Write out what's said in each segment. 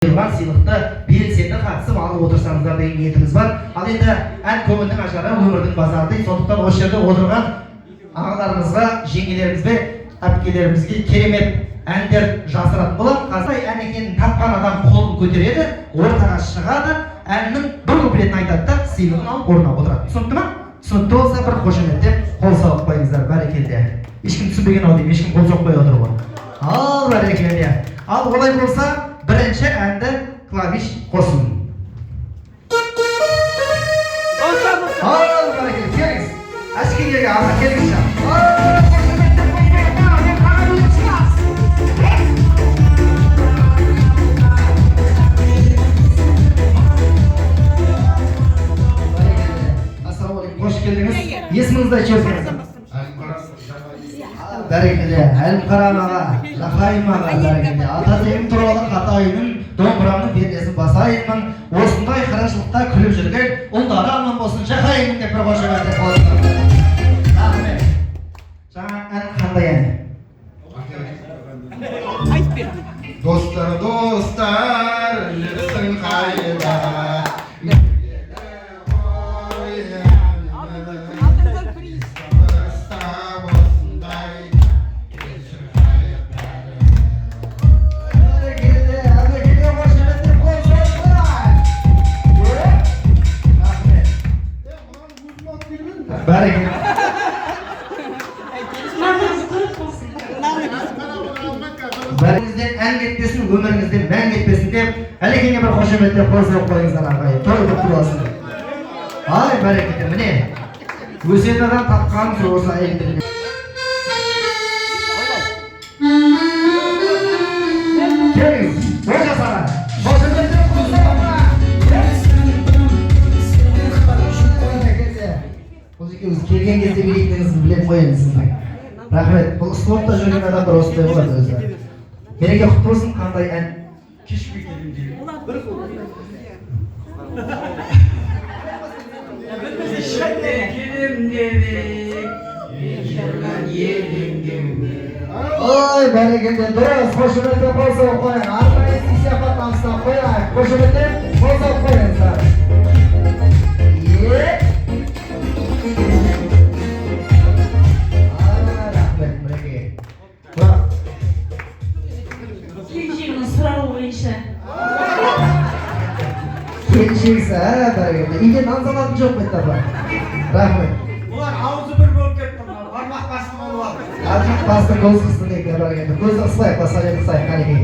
Yılған сыйлықты белсенді қатысып алып отырсаңыздар деген ниетіміз бар. Ал енді ән көңілдің ажары өмірдің базары. Сондықтан осы жерде отырған ағаларымызға, жеңгелерімізге, әпкелерімізге керемет әндер жасыратын болады. Қазір ән екенін тапқан адам қолын көтереді, ортаға шығады, әннің бір куплетін айтады да сыйлығын алып орнына отырады. Түсінікті ме? Түсінікті болса бір қошеметтеп қол соғып қойыңыздар. Бәрекелді. Ешкім түсінбеген ау деймін, ешкім қол соқпай отыр ғой. Ал бәрекелді. Ал олай болса бірінші әнді клавиш қосын. Ал бәрекелді. Келіңіз. Әшкерге аға келіңіз. Есіміңізді айтып жіберсеңіз. Бәрекелді. Әлімқарам аға, Жақайым аға, бәрекелді. Ататайым туралы қатайымын, домбырамның пердесін басайымын. Осындай қарашылықта күліп жүрген ұлдары аман болсын, Жақайымын деп бір қошемет қойды. Рахмет. Жаңа ән қандай ән? Айтып бер. Достар, достар, жүрсің қайда? Бәріңізден ән кетпесін, өміріңізден мән кетпесін деп, әлекеңе бір қошеметтеп қол соғып қойыңыздар ағайын. Той құтты болсын. Ай, бәрекелді, міне. Өсиет адам тапқан осы әйелдеріне. Келіңіз, ой жасаға. Қошеметтеп қол соғыңыздар. Бұл екеуіңіз келген кезде билейтініңізді білем қойыңыз. Рахмет. Бұл спортта жүрген адамдар осындай болады өзі. Мереке құтты болсын, қандай ән? Кешпей келем деймін. Келем дедік, ержерген еліңден. Ой, бәрекелді, дұрыс, қошеметтеп қол соғып қойын. Арнайы сый-сияпат табыстап қойайық. Қошеметтеп қол соғып қойыңыздар. Рахмет, Мереке. Келіншегінің сұрауы бойынша. Келіншегісі, бәрекелді. Үйде нан салатын жоқ қой тапа. Рахмет. Олар аузы бір болып кетті, бармақ басты болып алды. Армақ басты көз қыстын екен, бәрекелді. Көзді қысылайық, басалет қысылайық, қанекей.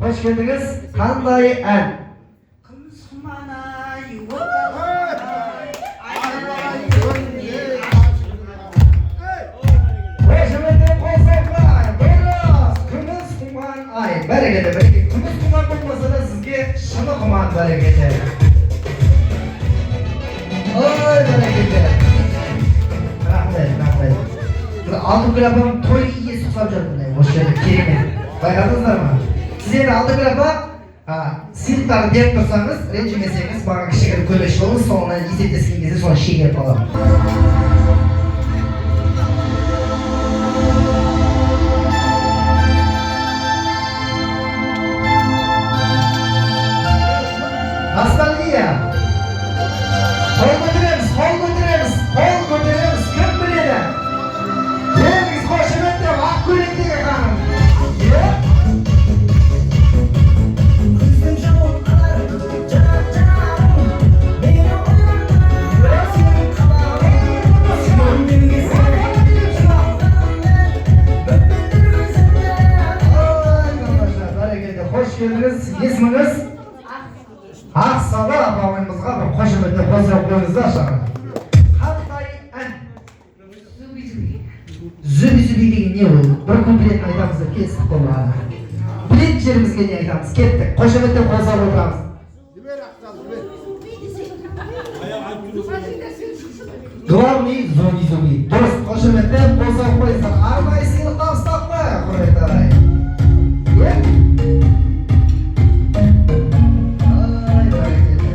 Hoş geldiniz. Qanday ән? Бәрекелді, бәрекелді. Күміс құман болмаса да сізге шыны құман бәрекелді. Ой, бәрекелді. Рахмет, рахмет. Алтыгүл апам той иесі ұқсап жүрді. Осы жерде керемет. Байқадыңыздар ма? Сіз енді Алтыгүл апа сыйлықтарды беріп тұрсаңыз, ренжімесеңіз, маған кішігірім көмекші болыңыз, соңынан есептескен кезде соны шегеріп аламын. Ностальгия. Қол көтереміз, қол көтереміз, қол көтереміз, кім біледі? Келіңіз қошеметтеп, ақ көйлектегі ханым. Қош келдіңіз, есіміңіз? Ақсалы апамызға бір қошеметтеп қол соғып қойыңыздар шағын. Қандай ән? Зүби-зүби деген не ол? Бір куплетін айтамыз деп кестік қой бұғана. Білетін жерімізге не айтамыз? Кеттік, қошеметтеп қол соғып отырамыз. Главный зуби-зуби. Дұрыс, қошеметтеп қол соғып қойыңыздар. Арнайы сыйлық табыстап қояйық. Rahmet ağay. Ya? Ay barakalla.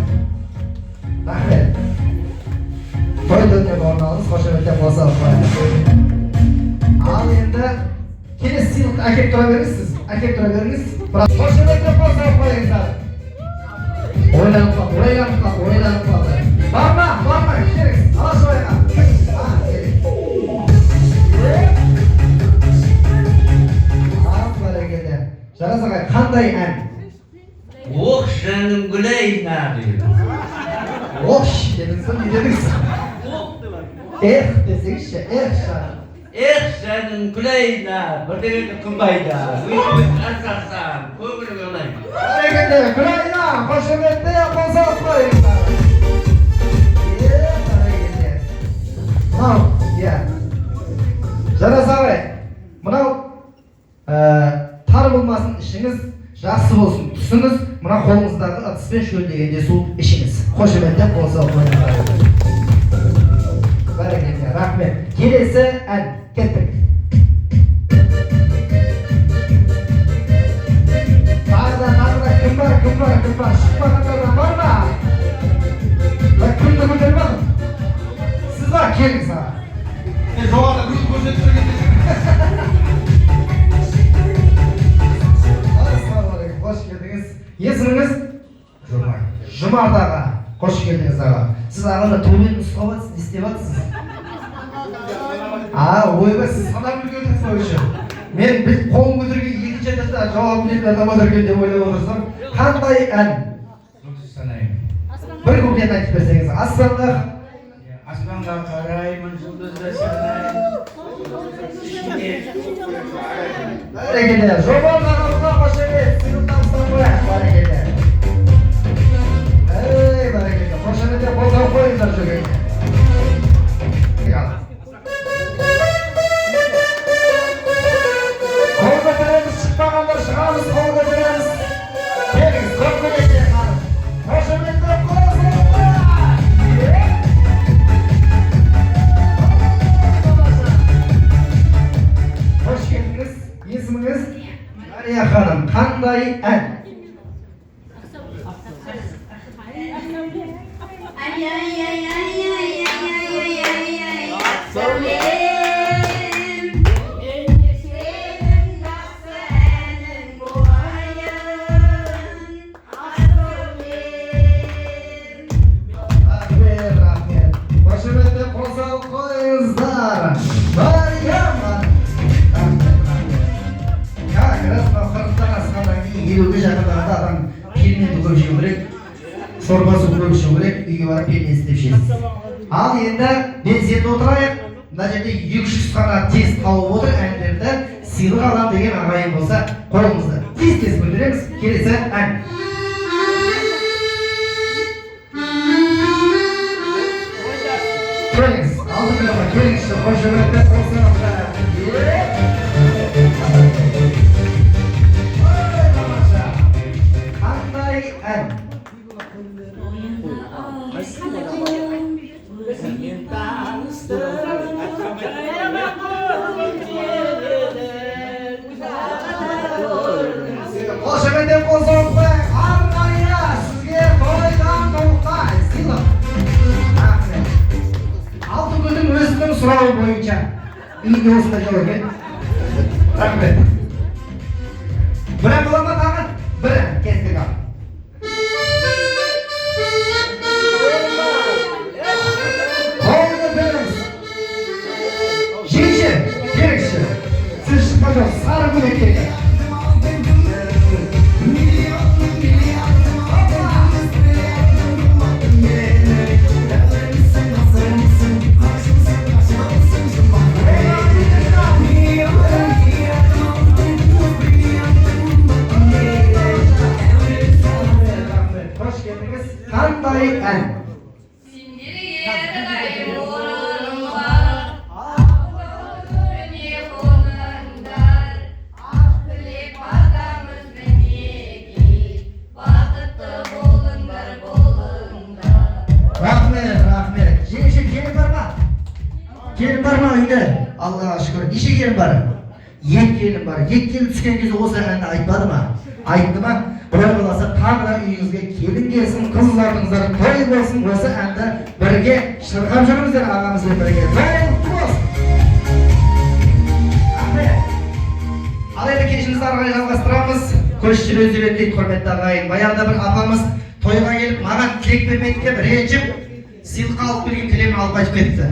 Rahmet. To'ydan o'rnamiz qo'shimcha bo'lsa al endi kelesi silq akib turaverasiz. Akib turaveramiz. Biroq qo'shimcha bo'lsa qo'yinglar. O'ylanib qoldi. Borma, kerak. Ana shu yoqqa. Ha, kerak. Barakalla. Sharaz og'ay, qanday an? O'xshanim gulayna deydi. O'x dedingiz, ne dedingiz? Desingizchi, sharaz. Senin gulayna, bir deganda qilmaydi. Asasan, ko'nglim yo'laydi. Barakalla, gulayna, qo'shimcha bo'lsa qo'yinglar. Barakalla. Mana, ya. Sharaz og'ay, mana tar bo'lmasin ishingiz, yaxshi bo'lsin tusingiz, mana qo'lingizdagi atspен sho'l deganda suv ishingiz. Qo'shimcha bo'lsa qo'yinglar. Barakalla, rahmat. Kelesi an ketdik. Narda kim bor? Shubhalardan bormi? Va kimni ko'tarmadi? Siz va keling sana. Jo'g'orda gul ko'rsatib turgan. Assalomu alaykum, xush keldingiz. Esmingiz? Jumart ağa. Xush keldingiz ağa. Siz ağada to'yni ustovatsiz, isteyapsiz. Oyba siz qanday bilgansiz bo'yicha. Men biz qo'm ko'targan ikkinchi etapda javob berib o'tirgan deb o'ylab o'tirsam, qanday an? Bir ko'piyat aytib bersangiz. Asmanga qarayman, yulduzga sanayman. Barakalla. Jobonlarga qo'shilib, sinfdan so'ra barakalla. Ey barakalla. Qo'shilib bo'lsa qo'yinglar shuga. Çıkmaganlar çıkarız, kavga ederiz. Gelin, kavga edeceğiz. Hoşumuzda koyalım. Hoş geldiniz. İsminiz? Mariya Hanım. Qanday an? Rahmet. Hoşumuzda qo'zg'al qo'yinglar. Maryam. Ya, rasman qirqdan asqadan 20 yaqinlarda adam kelmedi ko'rishi kerak. Shorbasi ko'rishi kerak. Uyga borib kelmesi isteysiz. Al endi benzin o'tiraylik. Mына жерде 200 qana test qolib o'tir, andirda siyliq alam degan ag'ayim bo'lsa, qo'lingizda tez bildiramiz. Kelsa an. Keling, oldinga keling, qo'shimcha qo'shimcha. Qanday an? Qo'shimcha qo'shimcha. Harqayra sizga to'ydan to'xtay. Siliq. Rahmat. Altı günün özünün surağı boyunca iyi olsun da görün. Rahmet. Bırak olama tağın. Bırak. Kestik al. Kovda veririz. Jinşi. Gerekşi. Siz çıkacak. Sarı güne gerekir. Qanday an? Rahmet. Jemishim kelib borma uyda. Allohga shukr. Ishi kelib bor. екі келін бар. Екі келін түскен кезде осы әнді айтпады ма? Айтты ма? Құдай қаласа тағы да үйіңізге келін келсін, қыз ұзатыңыздар, той болсын, осы әнді бірге шырқап жүріңіздер ағамызбен бірге. Той болсын. Ал енді кешімізді ары қарай жалғастырамыз. Көшшіл өзі дейді, құрметті ағайын. Баяғыда бір апамыз тойға келіп маған тілек бермейді деп ренжіп сыйлыққа алып келген тілегін алып қайтып кетті.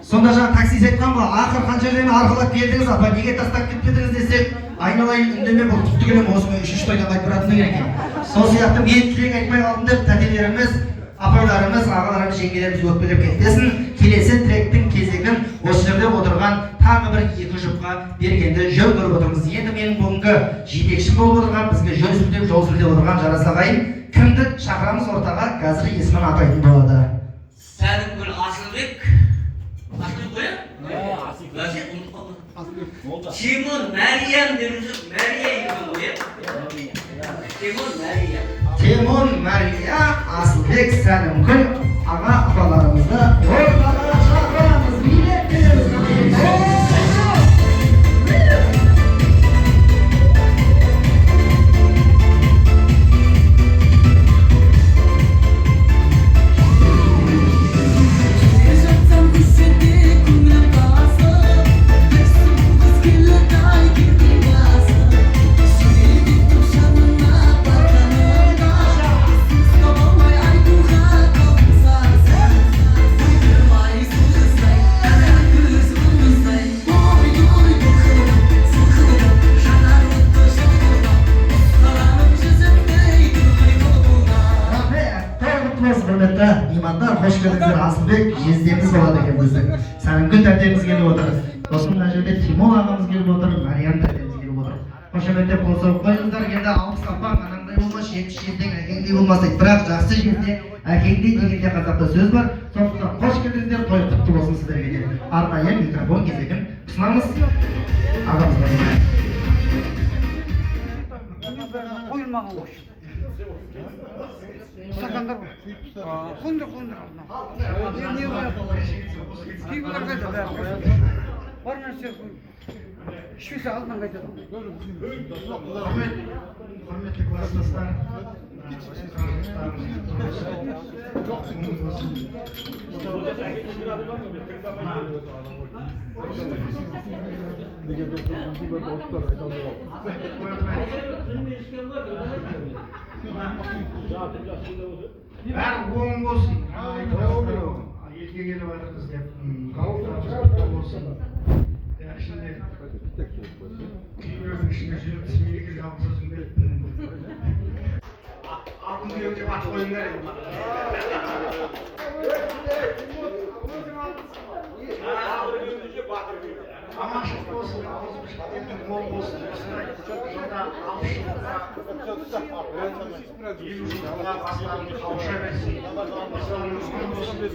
Сонда жаңа таксист айтқан ғой, ақыр қанша жерден арқалап келдіңіз, апа неге тастап кетпедіңіз десек, айналайын үндеме бұл құтты келем осымен үшінші тойдан қайтып баратын деген екен. Сол сияқты мен тілек айтпай қалдым деп тәтелеріміз, апайларымыз, ағаларымыз, жеңгелеріміз өкпелеп кетпесін. Келесі тілектің кезегін осы жерде отырған тағы бір екі жұпқа бергенді жөн көріп отырмыз. Енді менің бүгінгі жетекшім болып отырған, бізге жөн сілтеп, жол сілтеп отырған жарас ағайын кімді шақырамыз ортаға, қазір есімін атайтын болады. Сәдікгүл Асылбек. Асылбек қоя? Тимур Мәриям деріміз, Мәрия екен қоя? Тимур Мәрия. Тимур Мәрия, Асылбек, Сәдікгүл аға апаларымызды ортаға шақырамыз. Билет береміз. Имандар, қош келдіңіздер. Асылбек жездеміз болады екен біздің. Сәлімгүл тәтеміз келіп отыр. Сосын мына жерде Тимур ағамыз келіп отыр, Мариям тәтеміз келіп отыр. Қошеметтеп қол соғып қойыңыздар. Енді алпыс қаппан анандай болмас, 70-еңдей әкеңдей болмас дейді. Бірақ жақсы жерде әкеңдей дегенде қазақта сөз бар. Сондықтан қош келдіңіздер, той құтты болсын сіздерге де. Арнайы микрофон кезегін ұсынамыз. Ағамызға. Қойылмаған қош. Стакандар бар. Қондар. Не қояды? Кейбіреулер қайтады. Бар нәрсе ішпесе алдынан қайтады. Құрметті класстастар. Бәрі оң болсын. Елге келіп жатырмыз деп. Болсын. Ішінде кейбіреудің ішінде жүріп сенеге жалғыз өзім беріп алтын күйеу деп ат қойыңдар енді. Аманшылық болсын, ауызы біштен мол болсын. Жолда алпыс жылға, елу жылға бастарын қауыша берсін. Бастарымыз күн болсын.